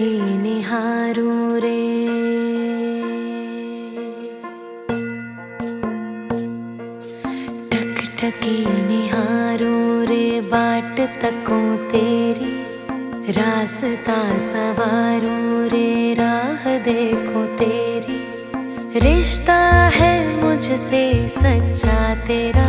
टकी निहारूं रे, टक टकी निहारूं रे, बाट तकूं तेरी, रास्ता सवारूं रे, राह देखूं तेरी। रिश्ता है मुझसे सच्चा तेरा,